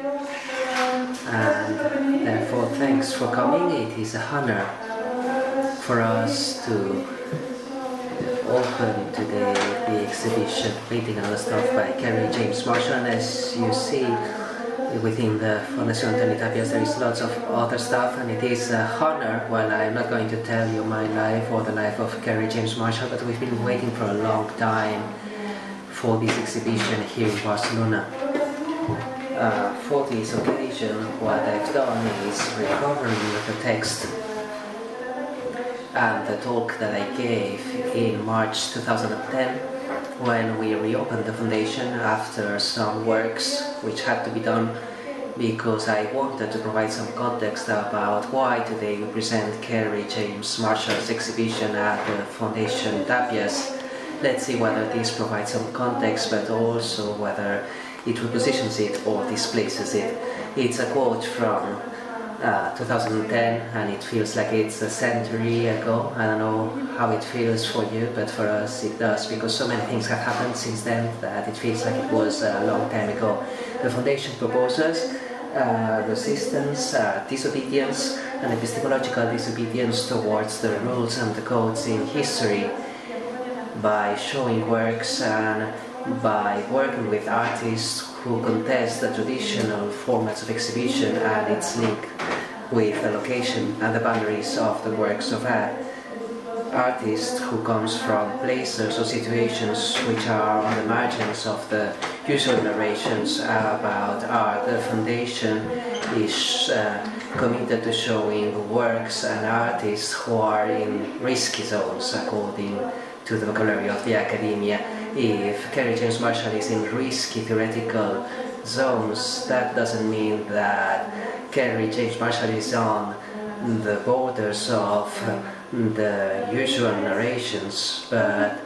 and therefore thanks for coming. It is an honor for us to open today the exhibition Painting and Other Stuff by Kerry James Marshall. And as you see within the Fundación Tàpies there is lots of other stuff, and it is an honor. Well, I'm not going to tell you my life or the life of Kerry James Marshall, but we've been waiting for a long time for this exhibition here in Barcelona. For this occasion, what I've done is recovering the text and the talk that I gave in March 2010 when we reopened the foundation after some works which had to be done, because I wanted to provide some context about why today we present Kerry James Marshall's exhibition at the Foundation Tàpies. Let's see whether this provides some context, but also whether it repositions it or displaces it. It's a quote from 2010, and it feels like it's a century ago. I don't know how it feels for you, but for us it does, because so many things have happened since then that it feels like it was a long time ago. The Foundation proposes resistance, disobedience, and epistemological disobedience towards the rules and the codes in history by showing works and by working with artists who contest the traditional formats of exhibition and its link with the location and the boundaries of the works of art. Artists who comes from places or situations which are on the margins of the usual narrations about art. The Foundation is committed to showing works and artists who are in risky zones according to the vocabulary of the academia. If Kerry James Marshall is in risky theoretical zones, that doesn't mean that Kerry James Marshall is on the borders of the usual narrations, but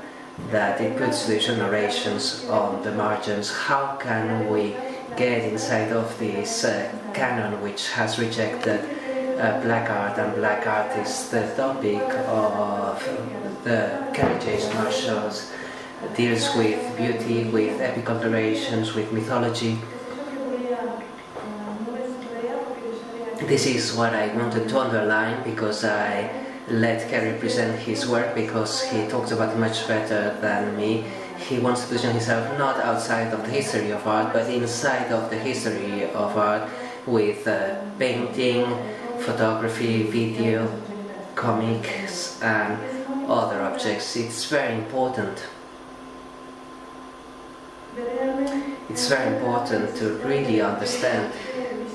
that it puts the usual narrations on the margins. How can we get inside of this canon which has rejected black art and black artists? The topic of the Kerry James Marshall's deals with beauty, with epical narrations, with mythology. This is what I wanted to underline, because I let Kerry present his work, because he talks about it much better than me. He wants to position himself not outside of the history of art, but inside of the history of art, with painting, photography, video, comics, and other objects. It's very important. It's very important to really understand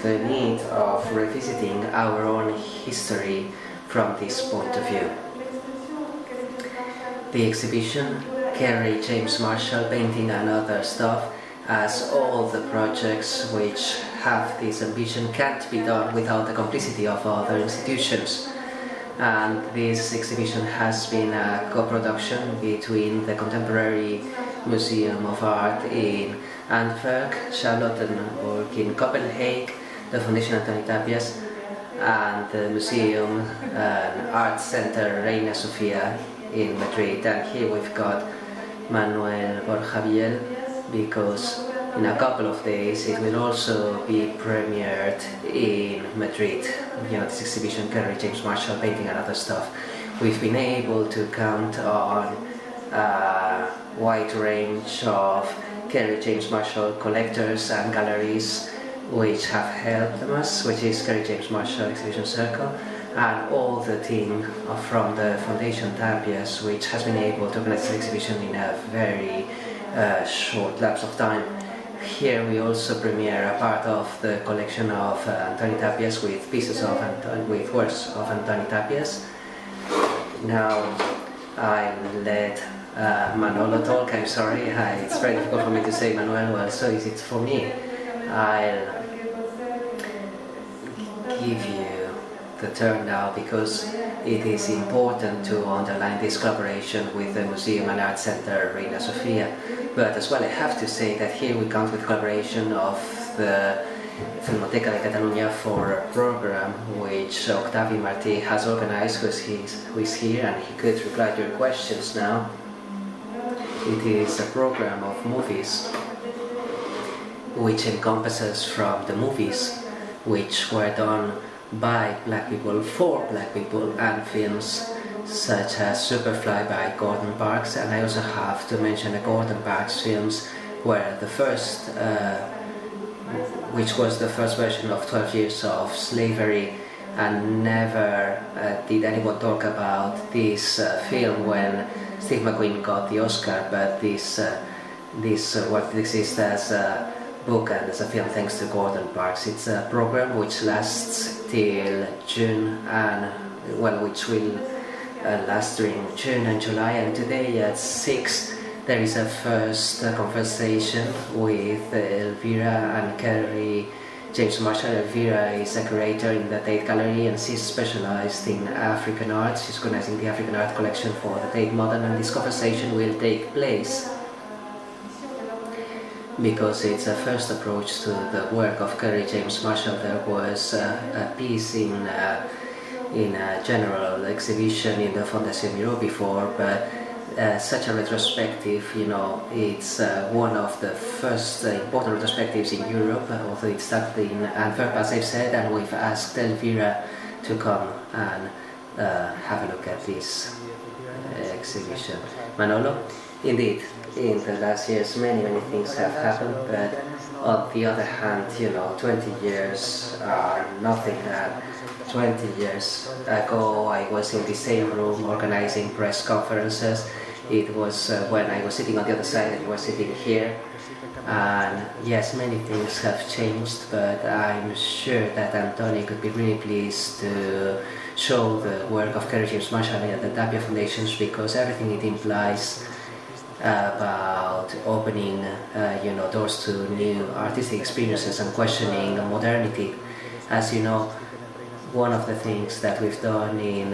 the need of revisiting our own history from this point of view. The exhibition, Kerry James Marshall, Painting and Other Stuff, as all the projects which have this ambition, can't be done without the complicity of other institutions. And this exhibition has been a co-production between the Contemporary Museum of Art in Antwerp, Charlottenburg in Copenhagen, the Foundation Tàpies, and the Museum and Art Center Reina Sofia in Madrid. And here we've got Manuel Borjaviel, because in a couple of days it will also be premiered in Madrid. You know, this exhibition, Kerry James Marshall, Painting and Other Stuff. We've been able to count on a wide range of Kerry James Marshall collectors and galleries which have helped us, which is Kerry James Marshall Exhibition Circle, and all the team from the Foundation Tàpies, which has been able to organize this exhibition in a very short lapse of time. Here we also premiere a part of the collection of Antoni Tàpies with pieces of with works of Antoni Tàpies. Now I'll let Manolo talk. I'm sorry, it's very difficult for me to say Manuel, well, so is it for me. I'll give you the turn now, because it is important to underline this collaboration with the Museum and Art Center Reina Sofia. But as well, I have to say that here we count with collaboration of the Filmoteca de Catalunya for a program which Octavi Martí has organized, who is here, and he could reply to your questions now. It is a program of movies which encompasses from the movies which were done by black people for black people, and films such as Superfly by Gordon Parks. And I also have to mention the Gordon Parks films where the first, which was the first version of 12 Years of Slavery, and never did anyone talk about this film when Steve McQueen got the Oscar, but this work exists as a book and as a film thanks to Gordon Parks. It's a program which lasts till June, and which will last during June and July. And today at 6 there is a first conversation with Elvira and Kerry James Marshall. Elvira is a curator in the Tate Gallery, and she's specialized in African art. She's organizing the African art collection for the Tate Modern, and this conversation will take place because it's a first approach to the work of Kerry James Marshall. There was a piece in a general exhibition in the Fondation Miro before, but such a retrospective, it's one of the first important retrospectives in Europe, although it started in Antwerp, as I've said, and we've asked Elvira to come and have a look at this exhibition. Manolo, indeed, in the last years many things have happened, but on the other hand, 20 years are nothing. 20 years ago I was in the same room organizing press conferences. It was when I was sitting on the other side and you were sitting here, and yes, many things have changed, but I'm sure that Antonio could be really pleased to show the work of Kerry James Marshall at the Tàpies Foundations, because everything it implies about opening doors to new artistic experiences and questioning modernity. As you know, one of the things that we've done in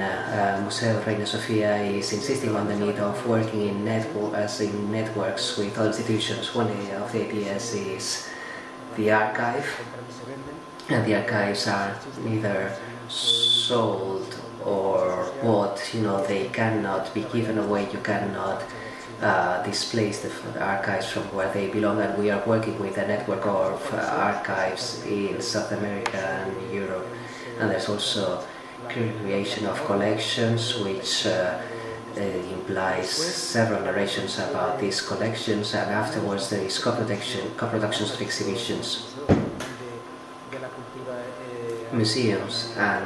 Museo Reina Sofia is insisting on the need of working in networks with other institutions. One of the ideas is the archive, and the archives are neither sold or bought. They cannot be given away. You cannot displace the archives from where they belong, and we are working with a network of archives in South America and Europe. And there's also creation of collections, which implies several narrations about these collections, and afterwards there is co-productions of exhibitions, museums, and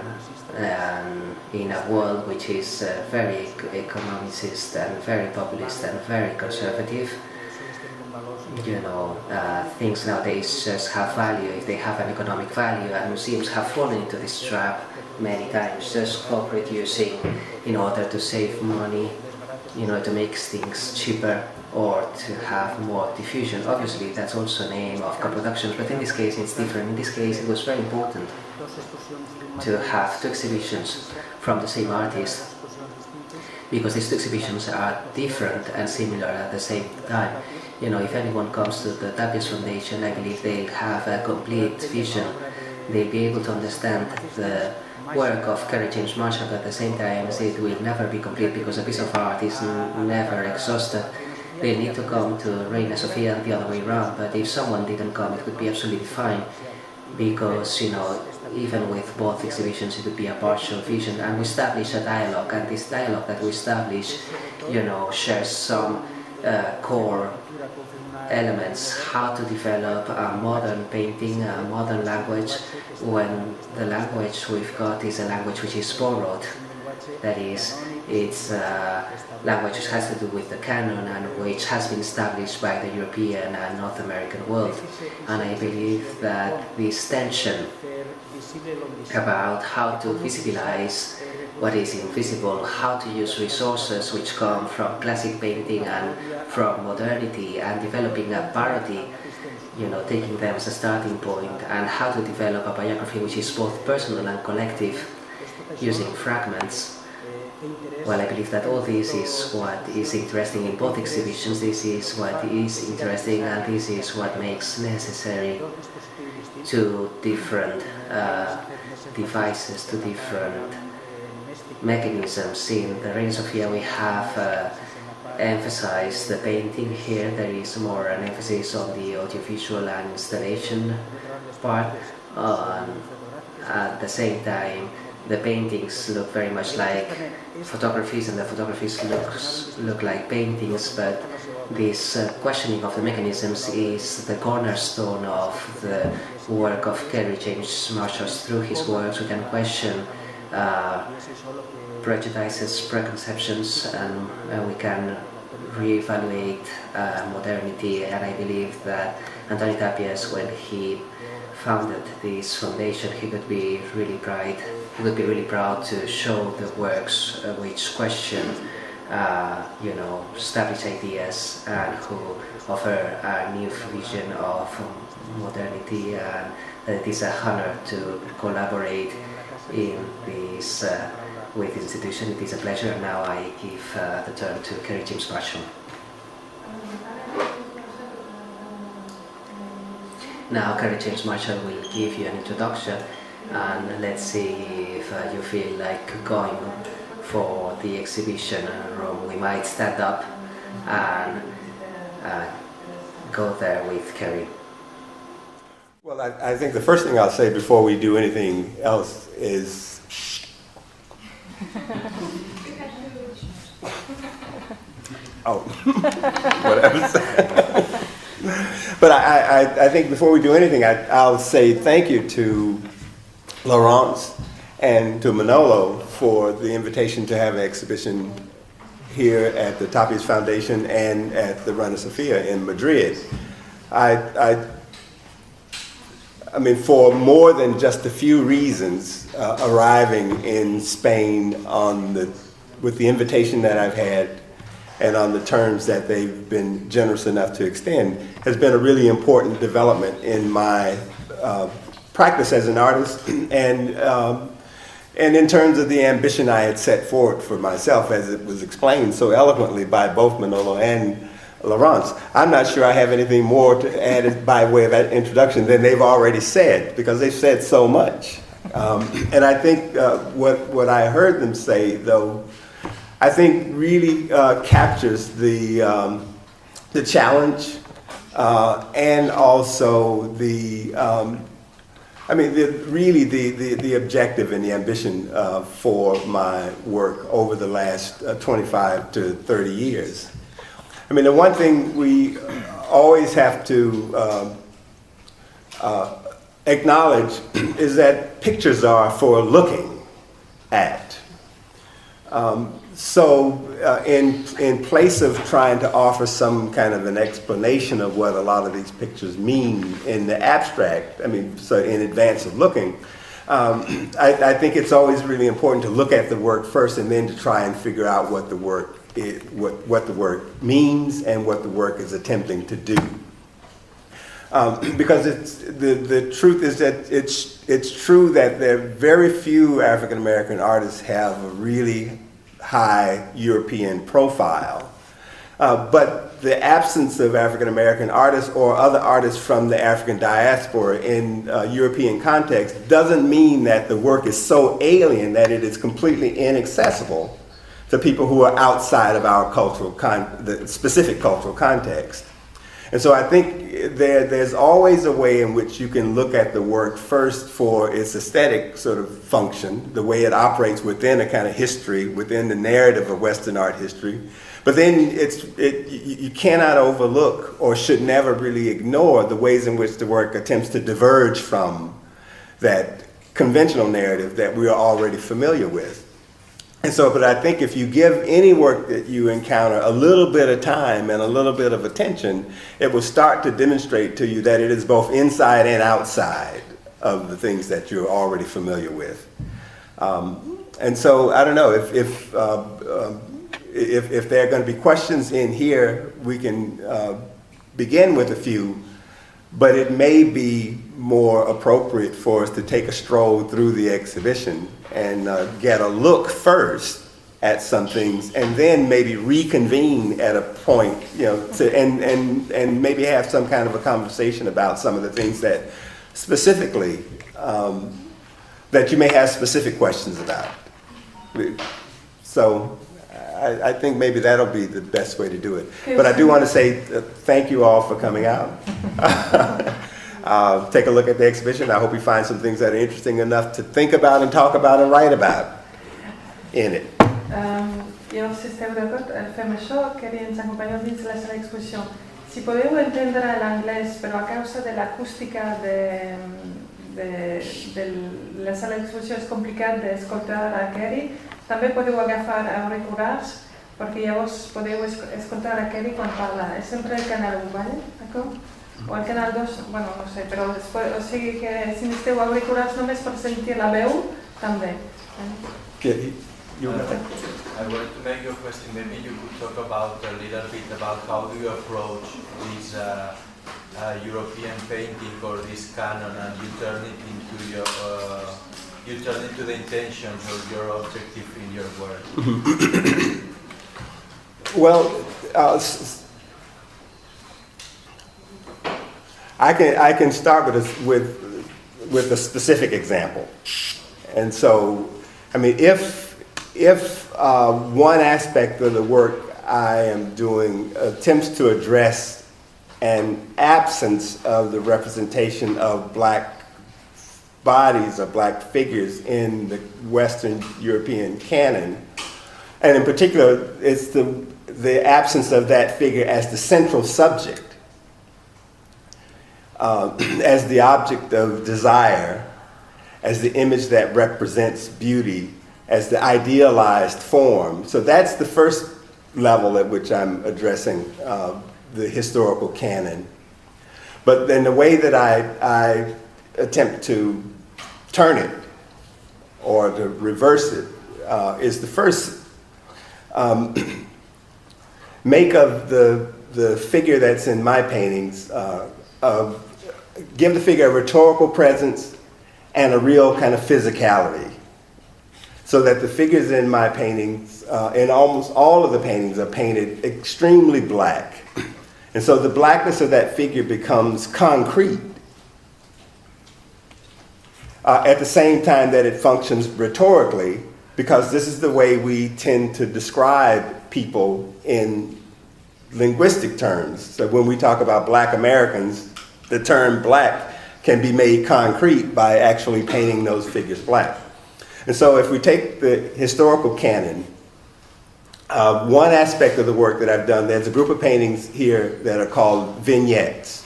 in a world which is very economicist and very populist and very conservative. Things nowadays just have value if they have an economic value, and museums have fallen into this trap many times, just co-producing in order to save money, to make things cheaper or to have more diffusion. Obviously that's also an aim of co-productions, but in this case it's different. In this case it was very important to have two exhibitions from the same artist, because these two exhibitions are different and similar at the same time. If anyone comes to the Tàpies Foundation, I believe they'll have a complete vision. They'll be able to understand the work of Kerry James Marshall, but at the same time it will never be complete, because a piece of art is never exhausted. They need to come to Reina Sofia and the other way around, but if someone didn't come, it would be absolutely fine, because even with both exhibitions it would be a partial vision, and we establish a dialogue, and this dialogue that we establish shares some core elements: how to develop a modern painting, a modern language, when the language we've got is a language which is borrowed. That is, it's a language which has to do with the canon and which has been established by the European and North American world. And I believe that this tension about how to visibilize what is invisible, how to use resources which come from classic painting and from modernity, and developing a parody, taking them as a starting point, and how to develop a biography which is both personal and collective, using fragments. Well, I believe that all this is what is interesting in both exhibitions. This is what is interesting, and this is what makes necessary two different devices, two different mechanisms. In the Reina Sofia we have emphasize the painting here. There is more an emphasis on the audiovisual and installation part. At the same time, the paintings look very much like photographies, and the photographies look like paintings, but this questioning of the mechanisms is the cornerstone of the work of Kerry James Marshall. Through his works we can question prejudices, preconceptions, and we can reevaluate modernity. And I believe that Antoni Tàpies, when he founded this foundation, he would be really proud to show the works which question established ideas and who offer a new vision of modernity, and it is an honor to collaborate in this with this institution. It is a pleasure. Now I give the turn to Kerry James Marshall. Now Kerry James Marshall will give you an introduction, and let's see if you feel like going for the exhibition room. We might stand up and go there with Kerry. Well, I think the first thing I'll say before we do anything else is whatever. But I think before we do anything, I'll say thank you to Laurence and to Manolo for the invitation to have an exhibition here at the Tàpies Foundation and at the Reina Sofia in Madrid. I mean, for more than just a few reasons, arriving in Spain with the invitation that I've had and on the terms that they've been generous enough to extend has been a really important development in my practice as an artist, and in terms of the ambition I had set forward for myself, as it was explained so eloquently by both Manolo and Laurence. I'm not sure I have anything more to add by way of introduction than they've already said, because they've said so much. And I think what I heard them say, though, I think really captures the challenge and also the objective and the ambition for my work over the last 25 to 30 years. I mean, the one thing we always have to acknowledge is that pictures are for looking at. So in place of trying to offer some kind of an explanation of what a lot of these pictures mean in the abstract, I mean, so in advance of looking, I think it's always really important to look at the work first and then to try and figure out what the work means and what the work is attempting to do. Because the truth is that it's true that there are very few African American artists have a really high European profile. But the absence of African American artists or other artists from the African diaspora in European context doesn't mean that the work is so alien that it is completely inaccessible to people who are outside of our the specific cultural context. And so I think there's always a way in which you can look at the work first for its aesthetic sort of function, the way it operates within a kind of history, within the narrative of Western art history. But then you cannot overlook or should never really ignore the ways in which the work attempts to diverge from that conventional narrative that we are already familiar with. And so, but I think if you give any work that you encounter a little bit of time and a little bit of attention, it will start to demonstrate to you that it is both inside and outside of the things that you're already familiar with. And so, I don't know, if there are going to be questions in here, we can begin with a few, but it may be more appropriate for us to take a stroll through the exhibition and get a look first at some things, and then maybe reconvene at a point, and maybe have some kind of a conversation about some of the things that specifically, that you may have specific questions about. So I think maybe that'll be the best way to do it. But I do want to say thank you all for coming out. Take a look at the exhibition. I hope you find some things that are interesting enough to think about and talk about and write about in it. Jo, si esteu d'acord, fem això, Kerry ens acompanya dins la sala d'exposició. Si podeu entendre l'anglès, però a causa de l'acústica de la sala d'exposició és complicat d'escoltar a Kerry, també podeu agafar auriculars, perquè llavors podeu escoltar a Kerry quan parla. És sempre el canal 1, ¿vale? D'acord? O el canal 2, bueno, no sé, però o sigui que si necessiteu auriculars només per sentir la veu, també. I wanted to make you a question. Maybe you could talk about a little bit about how do you approach this European painting or this canon, and you turn it into your the intentions or your objective in your work. Well, I can start with a specific example, and so I mean if one aspect of the work I am doing attempts to address an absence of the representation of black bodies or black figures in the Western European canon, and in particular it's the absence of that figure as the central subject, as the object of desire, as the image that represents beauty, as the idealized form. So that's the first level at which I'm addressing the historical canon. But then the way that I attempt to turn it or to reverse it is the first make of the figure that's in my paintings, give the figure a rhetorical presence and a real kind of physicality. So that the figures in my paintings, in almost all of the paintings, are painted extremely black. And so the blackness of that figure becomes concrete at the same time that it functions rhetorically, because this is the way we tend to describe people in linguistic terms. So when we talk about black Americans, the term black can be made concrete by actually painting those figures black. And so if we take the historical canon, one aspect of the work that I've done, there's a group of paintings here that are called vignettes.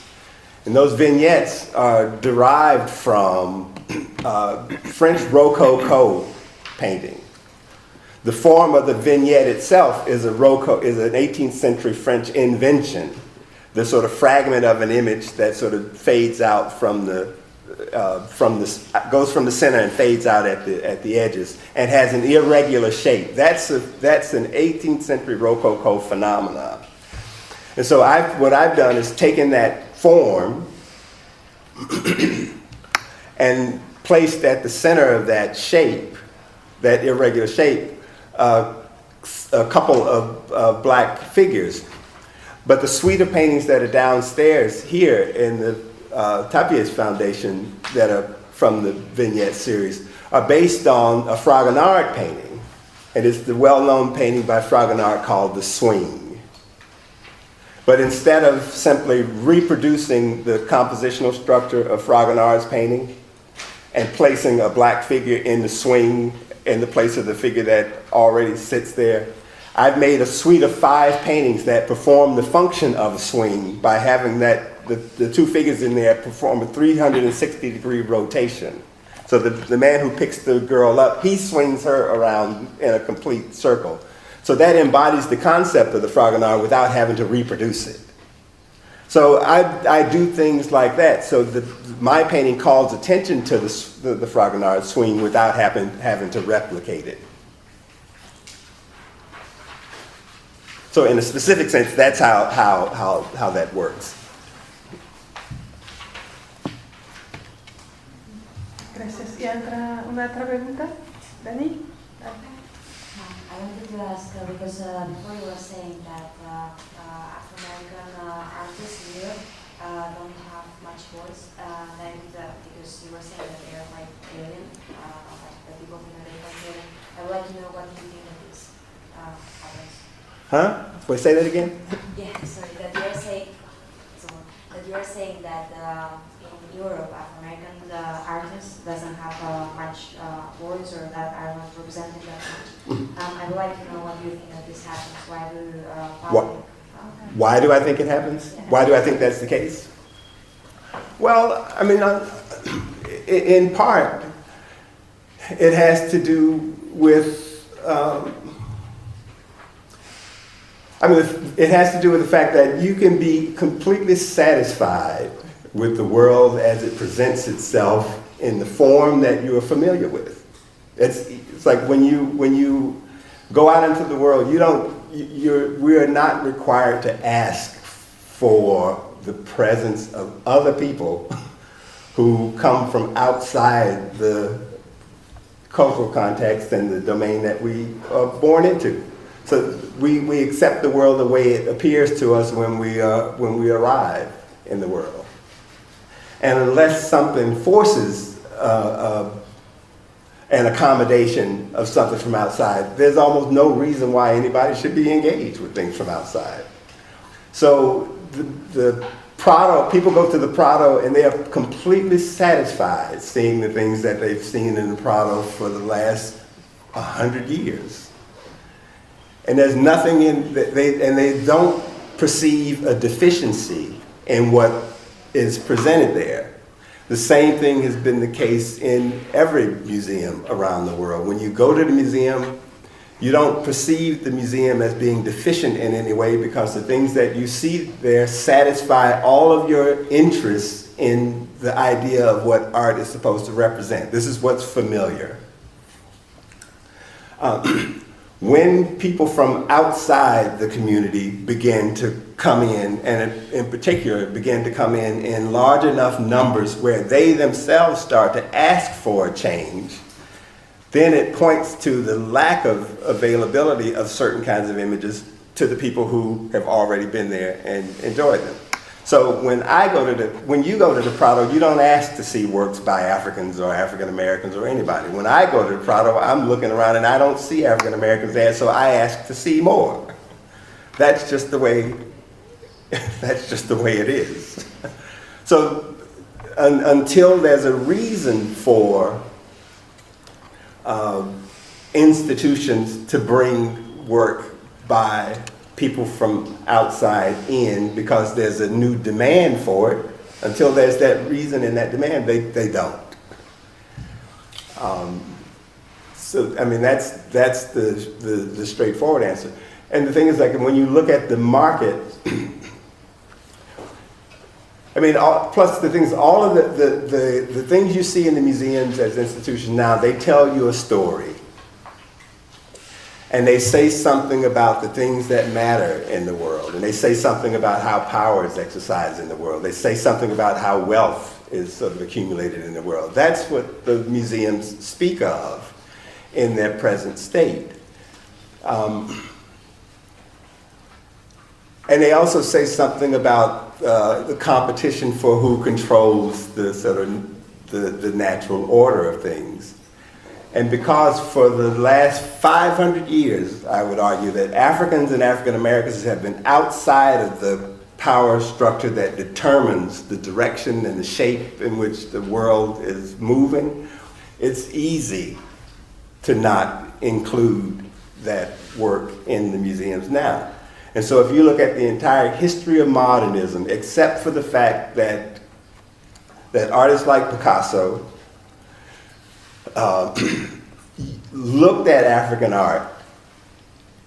And those vignettes are derived from French Rococo painting. The form of the vignette itself is an 18th century French invention, the sort of fragment of an image that sort of fades out goes from the center and fades out at the edges and has an irregular shape. That's an 18th century Rococo phenomenon. And so what I've done is taken that form and placed at the center of that shape, that irregular shape, a couple of black figures. But the suite of paintings that are downstairs here in the Tàpies Foundation that are from the vignette series are based on a Fragonard painting. And it's the well-known painting by Fragonard called The Swing. But instead of simply reproducing the compositional structure of Fragonard's painting and placing a black figure in the swing in the place of the figure that already sits there, I've made a suite of 5 paintings that perform the function of a swing by having the two figures in there perform a 360-degree rotation. So the man who picks the girl up, he swings her around in a complete circle. So that embodies the concept of the Fragonard without having to reproduce it. So I do things like that. So my painting calls attention to the Fragonard swing without having to replicate it. So in a specific sense, that's how that works. Gracias. ¿Y una otra pregunta? Dani? I wanted to ask, because before you were saying that Afro-American artists here don't have much voice, and because you were saying that they are quite alien, the people who are alien, I would like to know what you think of this. happens. Huh? Wait, say that again? Yeah, sorry, that you are saying that in Europe, African artists doesn't have much voice or that are not represented that much. I would like to know what you think that this happens. Why do public... Why do I think it happens? Yeah. Why do I think that's the case? Well, I mean, in part, it has to do with, it has to do with the fact that you can be completely satisfied with the world as it presents itself in the form that you are familiar with. It's like when you go out into the world, we are not required to ask for the presence of other people who come from outside the cultural context and the domain that we are born into. So we accept the world the way it appears to us when we arrive in the world. And unless something forces an accommodation of something from outside, there's almost no reason why anybody should be engaged with things from outside. So the Prado, people go to the Prado and they are completely satisfied seeing the things that they've seen in the Prado for the last 100 years. And there's nothing in that they don't perceive a deficiency in what is presented there. The same thing has been the case in every museum around the world. When you go to the museum, you don't perceive the museum as being deficient in any way because the things that you see there satisfy all of your interests in the idea of what art is supposed to represent. This is what's familiar. When people from outside the community begin to come in, and in particular begin to come in large enough numbers where they themselves start to ask for a change, then it points to the lack of availability of certain kinds of images to the people who have already been there and enjoyed them. So when you go to the Prado, you don't ask to see works by Africans or African Americans or anybody. When I go to the Prado, I'm looking around and I don't see African Americans there, so I ask to see more. That's just the way it is. So until there's a reason for institutions to bring work by people from outside in because there's a new demand for it, until there's that reason and that demand, they don't. So I mean that's the straightforward answer. And the thing is, like, when you look at the market, I mean, plus the things, all of the things you see in the museums as institutions now, they tell you a story. And they say something about the things that matter in the world. And they say something about how power is exercised in the world. They say something about how wealth is sort of accumulated in the world. That's what the museums speak of in their present state. And they also say something about the competition for who controls the sort of the natural order of things. And because for the last 500 years, I would argue that Africans and African Americans have been outside of the power structure that determines the direction and the shape in which the world is moving, it's easy to not include that work in the museums now. And so if you look at the entire history of modernism, except for the fact that artists like Picasso looked at African art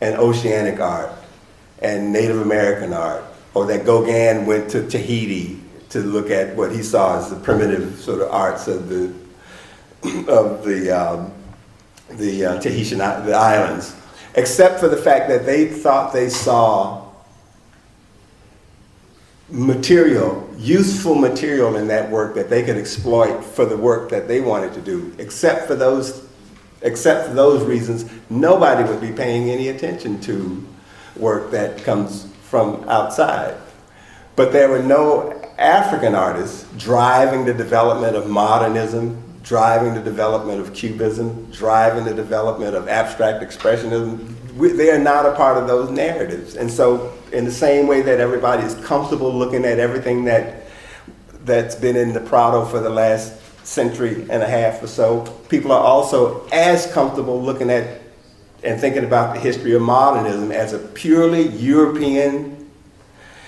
and oceanic art and Native American art, or that Gauguin went to Tahiti to look at what he saw as the primitive sort of arts of the Tahitian the islands, except for the fact that they thought they saw material, useful material in that work that they could exploit for the work that they wanted to do. Except for those reasons, nobody would be paying any attention to work that comes from outside. But there were no African artists driving the development of modernism, driving the development of Cubism, driving the development of abstract expressionism. They are not a part of those narratives. And so in the same way that everybody is comfortable looking at everything that's been in the Prado for the last century and a half or so, people are also as comfortable looking at and thinking about the history of modernism as a purely European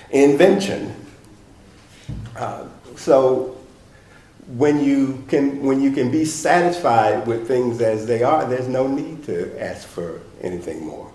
invention. So when you can be satisfied with things as they are, there's no need to ask for anything more.